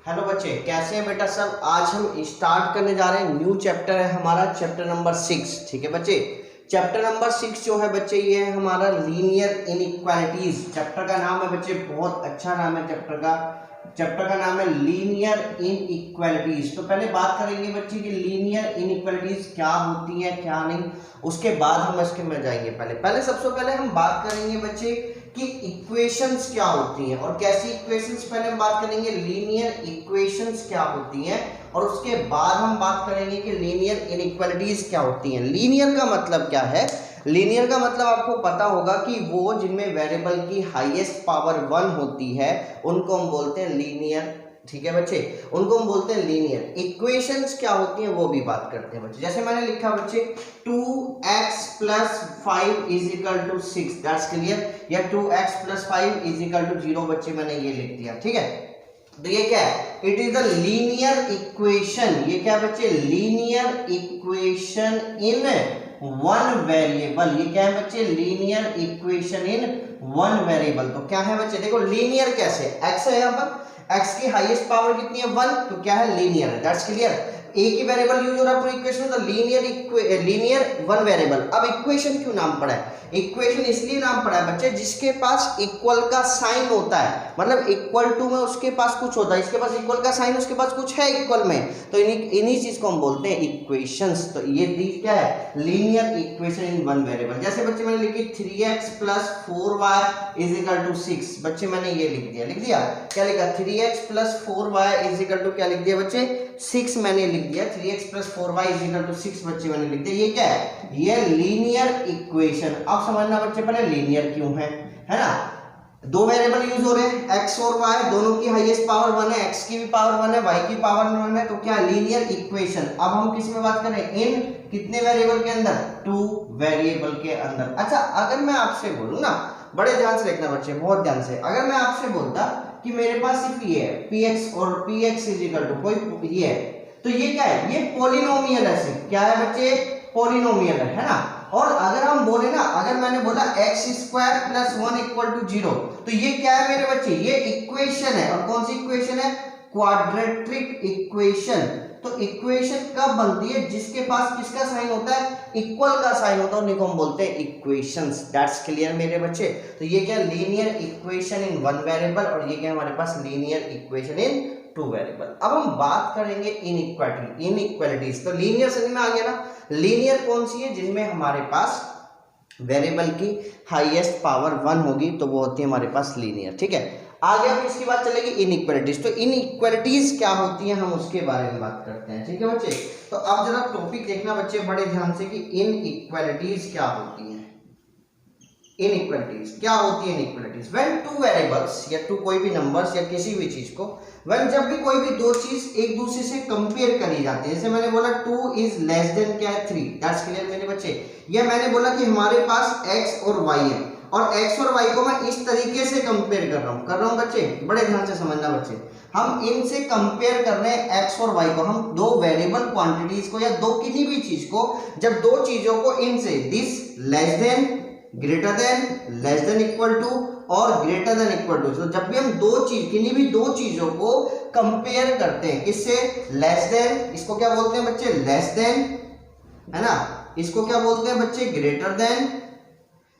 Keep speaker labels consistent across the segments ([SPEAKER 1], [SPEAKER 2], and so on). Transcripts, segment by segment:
[SPEAKER 1] Hello बच्चे, कैसे हैं बेटा सब। आज हम स्टार्ट करने जा रहे हैं न्यू चैप्टर है हमारा, चैप्टर नंबर 6। ठीक है बच्चे, चैप्टर नंबर 6 जो है बच्चे ये है हमारा लीनियर इनइक्वालिटीज। चैप्टर का नाम है बच्चे, बहुत अच्छा नाम है चैप्टर का नाम है लीनियर इनइक्वालिटीज। तो पहले बात करेंगे बच्चे कि लीनियर इनइक्वालिटीज क्या होती है क्या नहीं, उसके बाद हम इसके में जाएंगे। पहले सबसे पहले हम बात करेंगे बच्चे कि इक्वेशंस क्या होती हैं और कैसी इक्वेशंस। पहले हम बात करेंगे लीनियर इक्वेशंस क्या होती हैं और उसके बाद हम बात करेंगे कि लीनियर इनइक्वालिटीज क्या होती हैं। लीनियर का मतलब क्या है? लीनियर का मतलब आपको पता होगा कि वो जिनमें वेरिएबल की हाईएस्ट पावर 1 होती है उनको हम बोलते हैं लीनियर। ठीक है बच्चे, उनको हम बोलते हैं लीनियर। इक्वेशंस क्या होती हैं वो भी बात करते हैं बच्चे। जैसे मैंने लिखा बच्चे 2x + 5 = 6, दैट्स क्लियर। या 2x + 5 = 0 बच्चे मैंने ये लिख दिया। ठीक है, तो ये क्या है? It is the linear equation. ये क्या बच्चे? Linear equation in one variable. ये क्या है बच्चे? Linear equation in one variable. तो क्या है बच्चे? देखो लीनियर कैसे, x है यहाँ पर, x की हाईएस्ट पावर कितनी है? 1, तो क्या है? लीनियर है। That's clear. एक ही वेरिएबल यूज हो रहा है पूरी इक्वेशन में, तो लीनियर वन वेरिएबल। अब इक्वेशन क्यों नाम पड़ा है? इक्वेशन इसलिए नाम पड़ा है बच्चे जिसके पास इक्वल का साइन होता है, मतलब इक्वल टू में उसके पास कुछ होता है, इसके पास इक्वल का साइन, उसके पास कुछ है इक्वल में, तो इन्हीं चीज को हम बोलते हैं इक्वेशंस। तो ये दी क्या है? Linear equation in one variable. जैसे बच्चे मैंने लिखी 3x + 4y = 6, बच्चे मैंने ये लिख दिया। क्या लिखा? 3x + 4y = क्या लिख दिया बच्चे? 6 मैंने लिख दिया। 3x + 4y = 6 बच्चे मैंने लिख दिया। ये क्या है? ये लीनियर इक्वेशन। अब समझना बच्चे पहले लीनियर क्यों है ना। दो वेरिएबल यूज हो रहे हैं, x और y, दोनों की हाईएस्ट पावर 1 है, x की भी पावर 1 है, y की पावर 1 है, तो क्या लीनियर इक्वेशन। अब हम किस में बात कर रहे हैं? इन कितने वेरिएबल के अंदर? 2 वेरिएबल के अंदर। अच्छा, अगर मैं आपसे बोलूं ना, बड़े ध्यान से देखना बच्चे, बहुत ध्यान से। अगर मैं आपसे बोलता कि मेरे पास सिर्फ ये है px और px = कोई ये है, तो ये क्या है? ये पॉलिनोमियल है। सिर्फ क्या है बच्चे? पॉलिनोमियल है ना। और अगर हम बोले ना, अगर मैंने बोला x² + 1 = 0, तो ये क्या है मेरे बच्चे? ये इक्वेशन है। और कौन सी इक्वेशन है? Quadratic equation. तो इक्वेशन कब बनती है? जिसके पास किसका साइन होता है? इक्वल का साइन होता है, उन्हीं को हम बोलते हैं इक्वेशंस। दैट्स क्लियर मेरे बच्चे। तो ये क्या? Linear equation in one variable, और ये क्या हमारे पास? Linear equation in 2 variable. अब हम बात करेंगे इनइक्वालिटीज। तो लीनियर समझ में आ गया ना। लीनियर कौन सी है? जिनमें हमारे पास वेरिएबल की हाईएस्ट पावर 1 होगी, तो वो होती है हमारे पास लीनियर। ठीक है, आगे हम किसकी बात चलेगी? इनइक्वालिटीज। तो इनइक्वालिटीज क्या होती हैं हम उसके बारे में बात करते हैं। ठीक है बच्चे, तो अब जरा टॉपिक देखना बच्चे बड़े ध्यान से कि इनइक्वालिटीज क्या होती हैं। इनइक्वालिटीज क्या होती है? इनइक्वालिटीज व्हेन टू वेरिएबल्स या टू कोई भी नंबर्स या किसी भी चीज को, व्हेन जब भी कोई भी दो चीज एक दूसरे से कंपेयर करी जाती है। जैसे मैंने बोला 2 > क्या है? 3। दैट्स क्लियर मेरे बच्चे। या मैंने बोला कि हमारे पास x और y है, और x और y को मैं इस तरीके से कंपेयर कर रहा हूं बच्चे, बड़े ध्यान से समझना बच्चे। हम इनसे कंपेयर कर रहे हैं x और y को, हम दो वेरिएबल क्वांटिटीज को या दो किसी भी चीज को, जब दो चीजों को इनसे this less than, greater than, less than equal to और ग्रेटर देन इक्वल टू। तो जब भी हम किन्हीं भी दो चीजों को कंपेयर करते हैं, किससे? लेस देन, इसको क्या बोलते हैं बच्चे? लेस देन, है ना। इसको क्या बोलते हैं बच्चे? Greater than.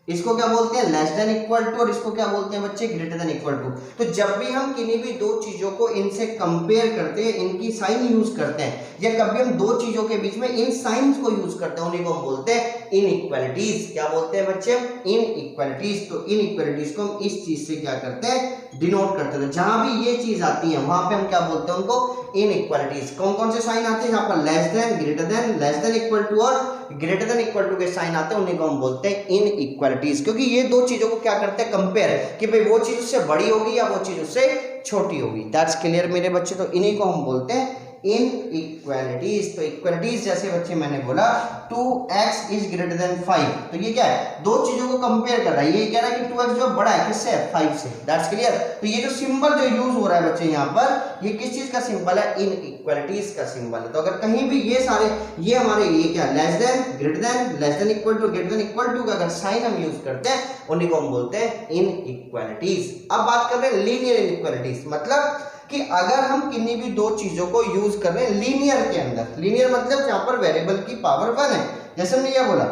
[SPEAKER 1] इसको क्या बोलते हैं? Less than equal to. और इसको क्या बोलते हैं बच्चे? Greater than equal to. तो जब भी हम किन्हीं भी दो चीजों को इनसे कंपेयर करते हैं, इनकी साइन यूज करते हैं, या कभी हम दो चीजों के बीच में इन साइंस को यूज करते हैं, उन्हीं को हम बोलते हैं इनइक्वालिटीज। क्या बोलते हैं बच्चे? इनइक्वालिटीज। तो इनइक्वालिटीज को हम इस चीज से क्या करते हैं? डिनोट करते हैं। जहां भी ये चीज आती है वहां पे हम क्या बोलते हैं? उनको इनइक्वालिटीज। कौन कौन से साइन आते हैं? यहाँ पर less than, greater than, less than equal to और ग्रेटर देन इक्वल टू के साइन आते हैं, उन्हीं को हम बोलते हैं इनइक्वालिटीज। क्योंकि ये दो चीजों को क्या करते हैं? कंपेयर, कि भाई वो चीज उससे बड़ी होगी या वो चीज उससे छोटी होगी। दैट्स क्लियर मेरे बच्चे। तो इन्हीं को हम बोलते हैं इनइक्वालिटीज। तो इक्वालिटीज जैसे बच्चे मैंने बोला 2x > 5, तो ये क्या है? दो चीजों को कंपेयर कर रहा है। ये कह रहा है कि 2x जो बड़ा है किससे? 5 से। That's clear. तो ये जो सिंबल जो यूज हो रहा है बच्चे यहाँ पर, ये किस चीज का सिंबल है? इनइक्वालिटीज का सिंबल है। तो अगर कहीं भी ये सारे ये हमारे ये क्या? Less than, greater than, less than equal to, greater than equal to का अगर साइन हम यूज करते हैं, उन्हीं को हम बोलते हैं इनइक्वालिटीज। अब बात कर रहे हैं लीनियर इनइक्वालिटीज। मतलब कि अगर हम किन्हीं भी दो चीजों को यूज कर रहे हैं लीनियर के अंदर, लीनियर मतलब जहां पर वेरिएबल की पावर 1 है, जैसे हमने क्या बोला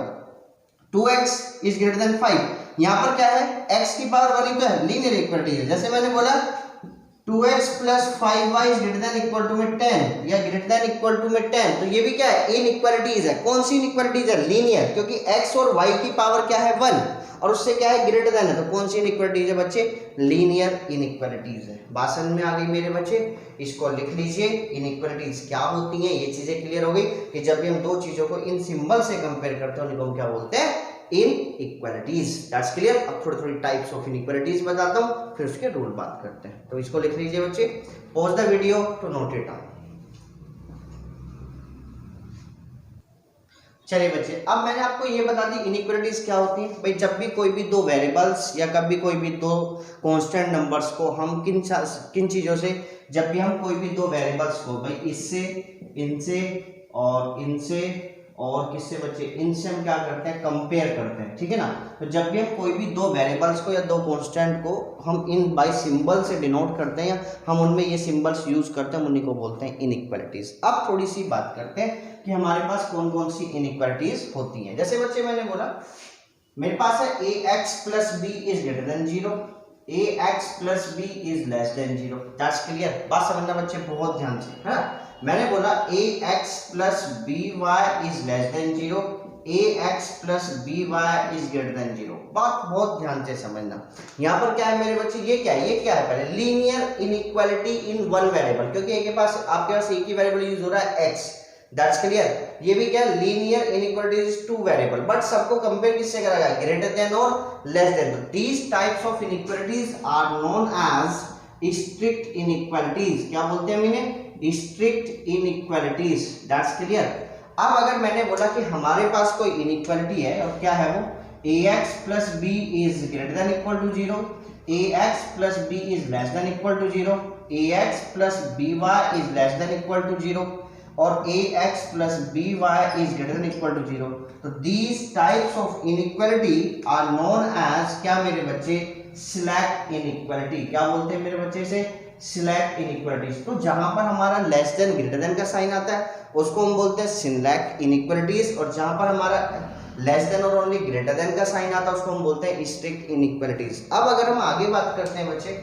[SPEAKER 1] 2x इज ग्रेटर देन 5, यहां पर क्या है x की पावर 1 ही तो है, लीनियर इक्वालिटी है। जैसे मैंने बोला 2x plus 5y is greater than equal to में 10 या ग्रेटर देन इक्वल टू में 10, तो ये भी क्या है इनइक्वालिटीज है। कौन सी इनइक्वालिटीज है? लीनियर, क्योंकि x और y की पावर क्या है 1 और उससे क्या है ग्रेटर देन है, तो कौन सी इनइक्वालिटीज है बच्चे? लीनियर इनइक्वालिटीज है। बात समझ में आ गई मेरे बच्चे? इसको लिख लीजिए, इनइक्वालिटीज क्या होती हैं, ये चीजें क्लियर हो गई कि जब भी हम दो चीजों को इन सिंबल से कंपेयर करते हैं उनको हम क्या बोलते हैं? इनइक्वालिटीज। That's clear. अब थोड़ी थोड़ी टाइप्स ऑफ इनइक्वालिटीज बताता हूं, फिर उसके रूल बात करते हैं। तो इसको लिख लीजिए बच्चे, pause the video to note it down. चलिए बच्चे, अब मैंने आपको ये बता दी इनइक्वालिटीज क्या होती है। भाई जब भी कोई भी दो वेरिएबल्स या कभी कोई भी दो कांस्टेंट नंबर्स को हम किन चीजों से, जब भी हम कोई भी दो वेरिएबल्स को भाई इससे, इनसे और इनसे और किससे बच्चे, इनसे हम क्या करते हैं? कंपेयर करते हैं, ठीक है ना। तो जब भी हम कोई भी दो वेरिएबल्स को या दो कांस्टेंट को हम इन बाय सिंबल से डिनोट करते हैं या हम उनमें ये सिंबल्स यूज करते हैं, उन्हीं को बोलते हैं इनइक्वालिटीज। अब थोड़ी सी बात करते हैं कि हमारे पास कौन कौन सी इनइक्वालिटीज होती हैं। जैसे बच्चे मैंने बोला मेरे पास है ax plus b is greater than 0, ax plus b is less than 0। That's clear. बात समझना बच्चे बहुत ध्यान से, है ना। मैंने बोला ax plus b y is less than 0, ax plus b y is greater than 0। बात बहुत ध्यान से समझना। यहाँ पर क्या है मेरे बच्चे? ये क्या है? ये क्या है? पहले linear inequality in one variable, क्योंकि आपके पास एक ही वेरिएबल यूज हो रहा है x। That's clear. ये भी क्या? Linear inequality is two variable, but सबको कंपेयर किससे करा गया? ग्रेटर देन और less than. These types of inequalities are known as strict inequalities. क्या बोलते हैं हम इन्हें? Strict inequalities. That's clear. अब अगर मैंने बोला कि हमारे पास कोई इनइक्वालिटी है और क्या है वो? ax plus b is greater than equal to 0, ax plus b is less than equal to 0, ax plus b y is less than equal to 0 और ax plus b y is greater than equal to 0। तो these types of inequality are known as क्या मेरे बच्चे? Slack inequality. क्या बोलते हैं मेरे बच्चे से? Slack inequalities. तो जहां पर हमारा लेस देन ग्रेटर देन का साइन आता है उसको हम बोलते हैं स्लैक इनइक्वालिटीज, और जहां पर हमारा लेस देन और ओनली ग्रेटर देन का साइन आता है उसको हम बोलते हैं स्ट्रिक्ट इनइक्वालिटीज। अब अगर हम आगे बात करते हैं बच्चे,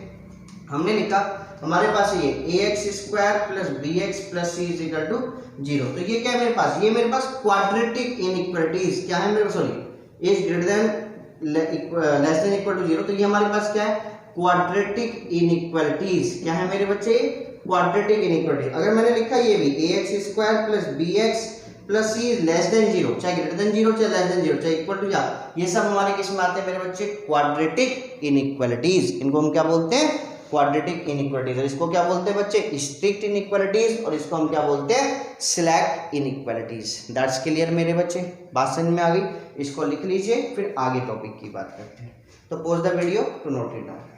[SPEAKER 1] हमने लिखा हमारे पास ये ax square plus bx plus c is equal to 0। तो ये क्या है मेरे पास? ये मेरे पास क्वाड्रेटिक इनइक्वालिटीज क्या है मेरे पास? Sorry, is greater than less than equal to 0। तो ये हमारे पास क्या है? Quadratic inequalities. क्या है मेरे बच्चे? Quadratic inequality. अगर मैंने लिखा ये भी ax square plus bx plus c is less than 0, चाहे ग्रेटर देन 0 चाहे लेस देन 0 चाहे इक्वल टू या, ये सब हमारे किस में आते हैं मेरे बच्चे? Quadratic inequalities. इनको हम क्या बोलते हैं? Quadratic inequalities. और इसको क्या बोलते हैं बच्चे? स्ट्रिक्ट इनइक्वालिटीज, और इसको हम क्या बोलते हैं? Slack inequalities. दैट्स क्लियर मेरे बच्चे? बात समझ में आ गई? इसको लिख लीजिए, फिर आगे टॉपिक की बात करते हैं। तो pause the video to note it down.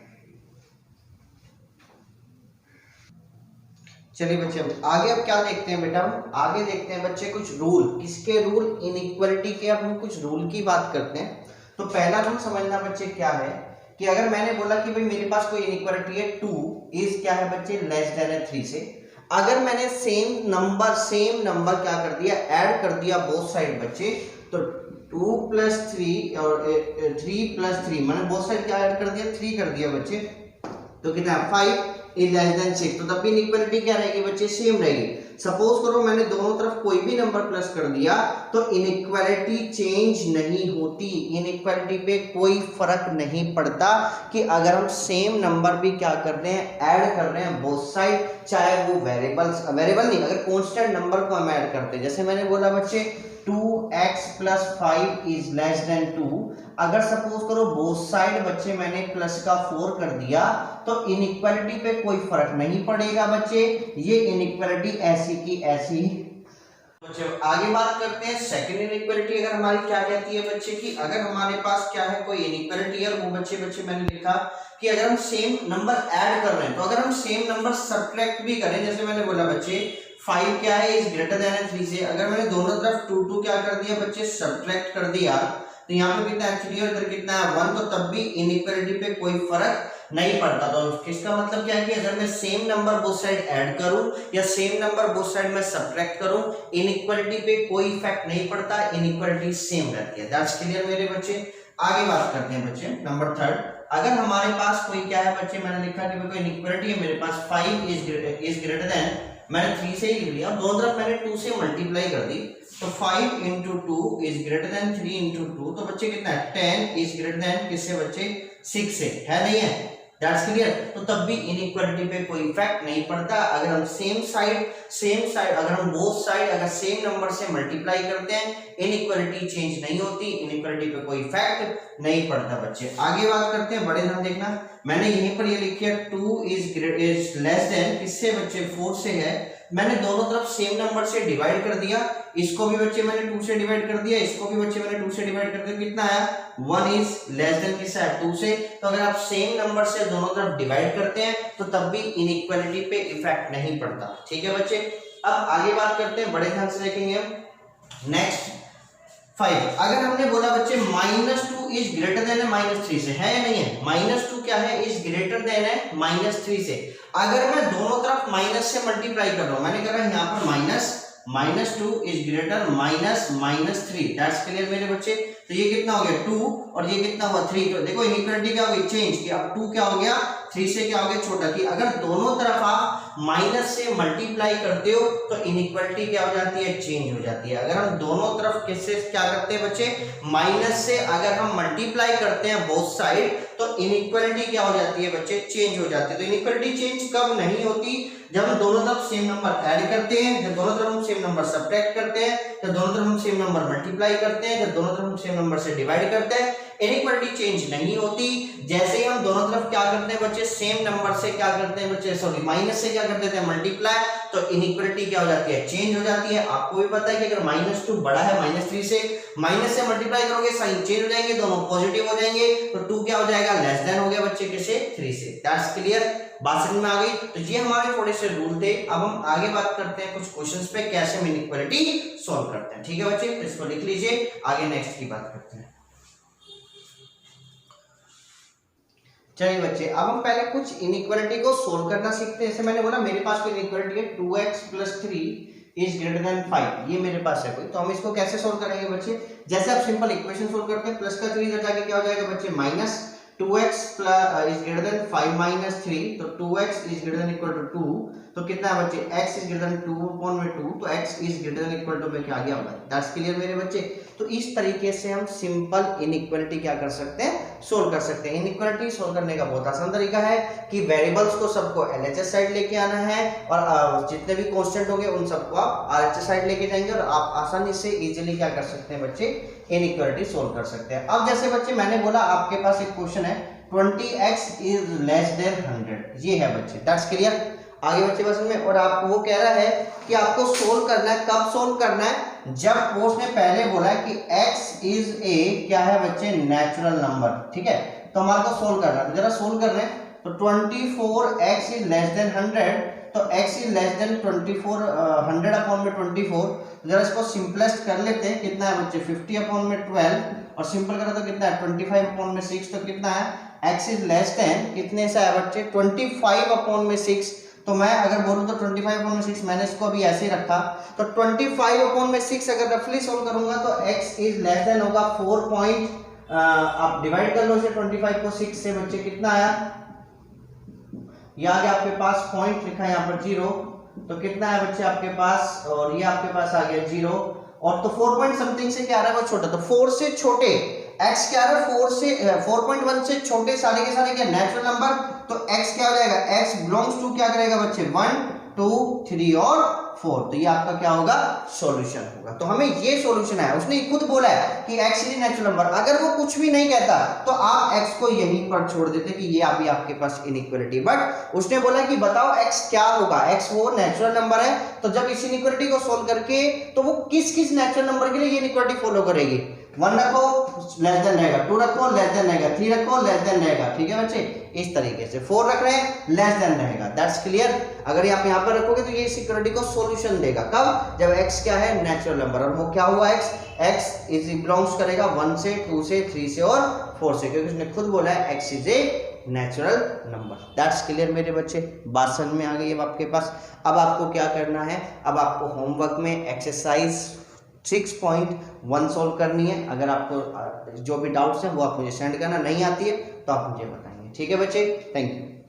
[SPEAKER 1] चलिए बच्चे आगे अब क्या देखते हैं बेटा? हम आगे देखते हैं बच्चे कुछ रूल। किसके रूल? इनइक्वालिटी के। अब हम कुछ रूल की बात करते हैं। तो पहला रूल समझना बच्चे क्या है कि अगर मैंने बोला कि भाई मेरे पास कोई इनइक्वालिटी है 2 इज क्या है बच्चे? लेस देन 3 से, अगर मैंने सेम नंबर क्या कर दिया? ऐड कर दिया बोथ साइड बच्चे, तो 2 प्लस 3 और 3 प्लस 3 मैंने बोथ साइड क्या ऐड कर दिया? 3 कर दिया बच्चे, तो कितना है? 5 इज लेस देन 6। तो तब भी इनइक्वालिटी क्या रहेगी बच्चे? सेम रहेगी। सपोज करो मैंने दोनों तरफ कोई भी नंबर प्लस कर दिया तो इनइक्वालिटी चेंज नहीं होती। इनइक्वालिटी पे कोई फर्क नहीं पड़ता कि अगर हम सेम नंबर भी क्या कर रहे हैं? ऐड कर रहे हैं बोथ साइड, चाहे वो वेरिएबल नहीं, अगर कांस्टेंट नंबर को हम ऐड करते हैं। जैसे मैंने बोला बच्चे 2x plus 5 is less then 2, अगर सपोज करो बोथ साइड बच्चे मैंने प्लस का 4 कर दिया तो इनइक्वालिटी पे कोई फर्क नहीं पड़ेगा बच्चे, ये इनइक्वालिटी ऐसी की ऐसी। बच्चे आगे बात करते हैं सेकंड इनइक्वालिटी। अगर हमारी क्या कहती है बच्चे कि अगर हमारे पास क्या है कोई इनइक्वालिटी है, वो बच्चे मैंने लिखा कि अगर हम सेम नंबर ऐड कर रहे हैं, तो अगर हम सेम नंबर सब्ट्रैक्ट भी करें, जैसे मैंने बोला बच्चे 5 क्या है? इज ग्रेटर देन 3 से, अगर मैंने दोनों तरफ 2 क्या कर दिया बच्चे? सब्ट्रैक्ट कर दिया, तो यहाँ पे कितना है 3 और इधर कितना है 1, तो तब भी इनइक्वालिटी पे कोई फर्क नहीं पड़ता। तो इसका मतलब क्या है कि अगर मैं same number both side add करूं या सेम नंबर बोथ साइड में सब्ट्रैक्ट करूं, इनइक्वालिटी पे कोई इफेक्ट नहीं पड़ता, इनइक्वालिटी सेम रहती है। दैट्स क्लियर मेरे बच्चे। आगे बात करते हैं बच्चे नंबर थर्ड। अगर हमारे पास कोई क्या है बच्चे, मैंने लिखा कि कोई इनइक्वालिटी है मेरे पास 5 इज ग्रेटर देन, मैंने 3 से ही लिख लिया, दोनों तरफ मैंने 2 से मल्टीप्लाई कर दी, तो 5 into 2 is greater then 3 into 2, तो बच्चे कितना है 10 इज ग्रेटर देन किससे बच्चे 6 से, है नहीं है? That's clear. तो तब भी इनइक्वालिटी पे कोई इफेक्ट नहीं पड़ता। अगर हम सेम साइड अगर हम बोथ साइड अगर सेम नंबर से मल्टीप्लाई करते हैं, इनइक्वालिटी चेंज नहीं होती, इनइक्वालिटी पे कोई इफेक्ट नहीं पड़ता बच्चे। आगे बात करते हैं, बड़े ध्यान देखना, मैंने यहीं पर ये लिखी है 2 इज लेस देन किससे बच्चे 4 से है। मैंने दोनों तरफ सेम नंबर से डिवाइड कर दिया, इसको भी बच्चे मैंने 2 से डिवाइड कर दिया, इसको भी बच्चे मैंने 2 से डिवाइड कर दिया, कितना आया 1 इज लेस देन किससे है 2 से। तो अगर आप सेम नंबर से दोनों तरफ डिवाइड करते हैं तो तब भी इनइक्वालिटी पे इफेक्ट नहीं पड़ता। ठीक है बच्चे। अब आगे बात करते हैं, बड़े ध्यान से देखेंगे नेक्स्ट 5। अगर हमने बोला बच्चे -2 इज ग्रेटर देन है -3 से, है या नहीं है? -2 क्या है, इज ग्रेटर देन है -3 से। अगर मैं दोनों तरफ माइनस से मल्टीप्लाई कर रहा हूं, मैंने कहा यहाँ पर -2 इज ग्रेटर -3, दैट्स क्लियर मेरे बच्चे। तो ये कितना हो गया 2 और ये कितना हुआ 3। तो देखो इनइक्वालिटी क्या हो गई, चेंज कि अब 2 क्या हो गया 3 से क्या हो गया छोटा, कि अगर दोनों तरफ आप माइनस से मल्टीप्लाई करते हो तो इनइक्वालिटी क्या हो जाती है, चेंज हो जाती है। अगर हम दोनों तरफ किससे क्या करते हैं बच्चे, माइनस से अगर हम मल्टीप्लाई करते हैं बोथ साइड, तो इनइक्वालिटी क्या हो जाती है बच्चे, चेंज हो जाती है। तो इनइक्वालिटी चेंज कब नहीं होती, जब हम दोनों तरफ सेम नंबर ऐड करते हैं, जब दोनों तरफ हम सेम नंबर सब्ट्रैक्ट करते हैं, जब दोनों तरफ हम सेम नंबर मल्टीप्लाई करते हैं, जब दोनों तरफ हम सेम नंबर से डिवाइड करते हैं, इनइक्वालिटी चेंज नहीं होती। जैसे ही हम दोनों तरफ क्या करते हैं बच्चे, सेम नंबर से क्या करते हैं बच्चे, सॉरी माइनस से क्या कर देते हैं मल्टीप्लाई, तो इनइक्वालिटी क्या हो जाती है, चेंज हो जाती है। आपको भी पता है कि अगर -2 बड़ा है -3 से, माइनस से मल्टीप्लाई करोगे साइन चेंज हो जाएंगे, दोनों पॉजिटिव हो जाएंगे, तो 2 क्या हो जाएगा, लेस देन हो गया बच्चे किसे 3 से। दैट्स क्लियर, बात समझ में आ गई। तो ये हमारे थोड़े से रूल थे। अब हम आगे बात करते हैं कुछ क्वेश्चंस पे, कैसे हम इनइक्वालिटी सॉल्व करते हैं। ठीक है बच्चे, तो इसको लिख लीजिए, आगे नेक्स्ट की बात करते हैं। चलिए बच्चे, अब हम पहले कुछ इनइक्वालिटी को सोल्व करना सीखते हैं। जैसे मैंने बोला मेरे पास कोई इनइक्वालिटी है 2x + 3 इज ग्रेटर देन 5, ये मेरे पास है कोई, तो हम इसको कैसे सोल्व करेंगे बच्चे। जैसे आप सिंपल इक्वेशन सोल्व करते हैं, प्लस का 3 इधर जाके क्या हो जाएगा बच्चे, -2x इज ग्रेटर देन 5 - 3, तो 2x is greater than equal to 2, तो कितना है बच्चे, x इज ग्रेटर देन 2/2, तो x is greater than equal to में क्या आ गया, 1। दैट्स क्लियर मेरे बच्चे। तो इस तरीके से हम सिंपल इनइक्वालिटी क्या कर सकते हैं, सोल्व कर सकते हैं। इनइक्वालिटी सोल्व करने का बहुत आसान तरीका है कि वेरिएबल्स को सबको LHS साइड लेके आना है, और जितने भी कांस्टेंट होंगे उन सबको आप RHS साइड लेके जाएंगे, और आप आसानी से इजीली क्या कर सकते हैं बच्चे, इनइक्वालिटी सोल्व कर सकते हैं। अब जैसे बच्चे मैंने बोला आपके पास एक क्वेश्चन है 20x इज लेस देन 100, ये है बच्चे। दैट्स क्लियर, आगे बच्चे बस में, और आपको वो कह रहा है कि आपको सोल्व करना है, कब सोल्व करना है, जब उसने पहले बोला है कि x इज ए क्या है बच्चे, नेचुरल नंबर। ठीक है, तो हमारे को सोल्व करना है, तो जरा सोल्व कर रहे हैं। तो 24x इज लेस देन 100, तो x इज लेस देन 24 100/24, जरा इसको सिंपलेस्ट कर लेते हैं, कितना है बच्चे 50/12, और सिंपल करो तो कितना है 25/6, तो कितना है x इज लेस देन कितने से है बच्चे 25/6। तो मैं अगर बोलूं तो 25/6, मैंने इसको अभी ऐसे ही रखा, तो 25/6 अगर रफली सोल्व करूंगा तो x इज लेस देन होगा 4 आप डिवाइड कर लो इसे 25 को 6 से बच्चे, कितना आया, ये आ गया आपके पास पॉइंट लिखा है यहाँ पर 0, तो कितना है बच्चे आपके पास, और ये आपके पास आ गया 0, और तो 4 पॉइंट समथिंग से क्या आ रहा है वो छोटा, तो 4 से छोटे x क्या आ रहा है 4.1 से छोटे सारे के सारे क्या नेचुरल नंबर, तो x क्या हो जाएगा, x बिलोंग्स टू क्या करेगा बच्चे 1 2 3 और 4, तो ये आपका क्या होगा, सॉल्यूशन होगा। तो हमें ये सॉल्यूशन है, उसने खुद बोला है कि x इज नेचुरल नंबर, अगर वो कुछ भी नहीं कहता तो आप x को यहीं पर छोड़ देते कि ये अभी आपके पास इनइक्वालिटी, बट उसने बोला कि बताओ x क्या होगा, x वो नेचुरल नंबर है, तो जब इस इनइक्वालिटी को सोल्व करके तो वो किस किस नेचुरल नंबर के लिए ये इनइक्वालिटी फॉलो करेगी, 1 रखो लेस देन रहेगा, 2 रखो लेस देन रहेगा, 3 रखो लेस देन रहेगा। ठीक है बच्चे, इस तरीके से 4 रख रहे हैं लेस देन रहेगा। That's clear. अगर आप यहाँ पर रखोगे तो ये इस इक्वालिटी को सॉल्यूशन देगा, कब, जब x क्या है नेचुरल नंबर, और वो क्या हुआ x इज बिलोंग्स करेगा 1 से 2 से 3 से और 4 से, क्योंकि उसने खुद बोला है x is a natural number. That's clear मेरे बच्चे, बात समझ में आ गई है आपके पास। अब आपको क्या करना है, अब आपको होमवर्क में एक्सरसाइज 6.1 सॉल्व करनी है। अगर आपको जो भी डाउट्स हैं वो आप मुझे सेंड करना, नहीं आती है तो आप मुझे बताएंगे। ठीक है बच्चे, थैंक यू।